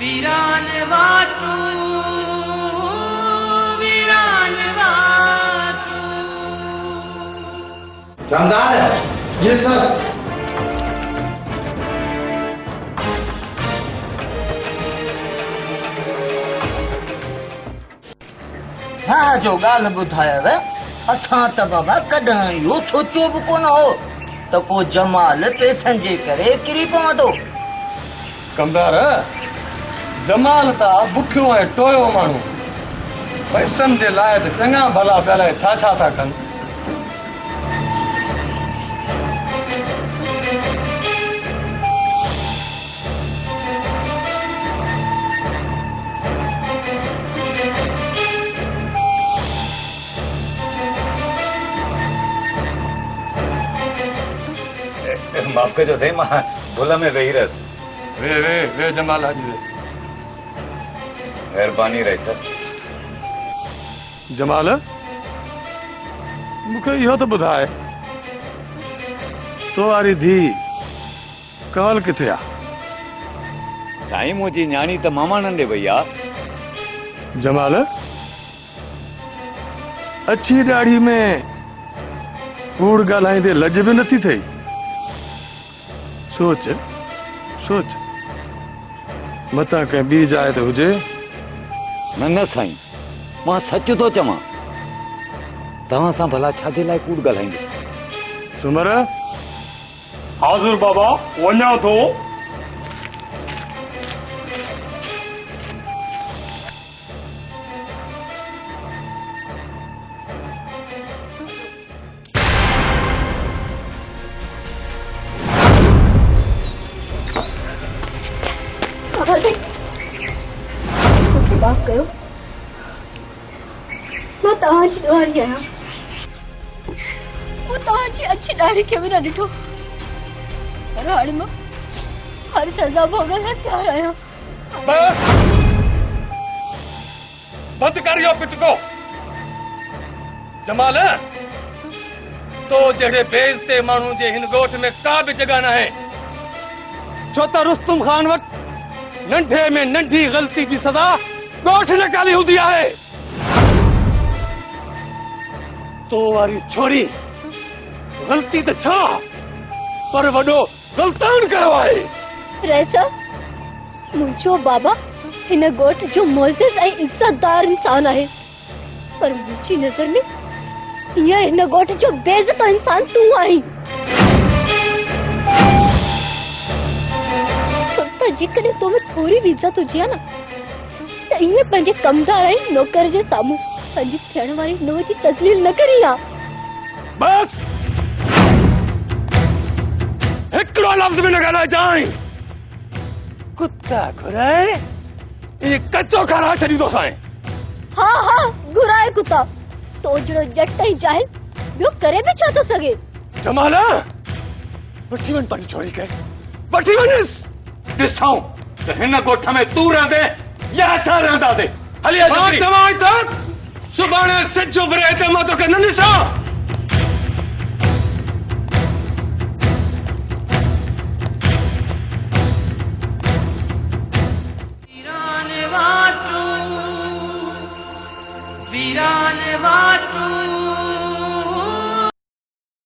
वीरान वातू वीरान वातू। शानदार है जी सर। हाँ जो गाल बुधायव असां त बाबा कॾहिं इहो सोचियो बि कोन हो त को जमाल पैसनि जे करे किरी पवंदो। कमदार जमाल त बुखियो ऐं टोयो माण्हू पैसनि जे लाइ त चङा भला पिया छा छा था कनि। माफ कजो साईं, मां भुल में वेही रहियसि। वे जमाल हाजी वे। महिरबानी रही सर। जमाल मूंखे इहो त ॿुधाए तो वारी धी कमल किथे आहे? साईं मुंहिंजी न्याणी त मामाणनि ॾे वई आहे। जमाल अछी ॾाढ़ी में कूड़ ॻाल्हाईंदे लज बि नथी थई। सोच सोच मता कंहिं ॿी जाइ ते हुजे। न न साईं, मां सच थो चवां। तव्हां सां भला छाजे लाइ कूड़ ॻाल्हाईंदुसि? सुमर हाज़ुर बाबा वञा थो। माफ़ कयो, मां तव्हांजी ॾोहारी आहियां। वो तव्हांजी अच्छी ॾाढ़ी खे बि न ॾिठो, पर हाणे मां हर सज़ा भोगण लाइ तयार आहियां। बस बंदि कर इहो पिटको। जमाल तो जहिड़े बेइज़्ज़ते माण्हू जे हिन ॻोठ में का बि जॻह न आहे। छो त रुस्तुम ख़ान वटि नंढे में नंढी ग़लती जी सज़ा ॻोठ निकाली हूंदी आहे। तो वारी छोरी ग़लती त छा पर वॾो ग़लतान कयो आहे। रैसा मुंहिंजो बाबा हिन ॻोठ जो मोज़िज़ ऐं इज़्ज़तदार इंसान आहे, पर मुंहिंजी नज़र में हींअर हिन ॻोठ जो बेइज़्ज़त इंसान तूं आहीं। छो त जेकॾहिं तो में थोरी बि इज़्ज़त हुजे हा न त ईअं पंहिंजे कमदार ऐं नौकर जे साम्हूं पंहिंजी थियण वारी नुंहं जी तज़लील न करी हा। बस हिकिड़ो लफ़्ज़ बि न ॻाल्हाए जाई। कुत्ता घुराए ये कच्चो खाना छॾींदोसांइ। हा हा घुराए कुत्ता, तो जहिड़ो जट ऐं जाहिल ॿियो करे बि छा थो सघे। जमाल वठी वञ पंहिंजी छोरी खे, वठी वञसि। ॾिसूं त हिन ॻोठ में तूं रहंदे या असां रहंदासीं। हली सुभाणे सिज उभरे त मां तोखे न ॾिसां।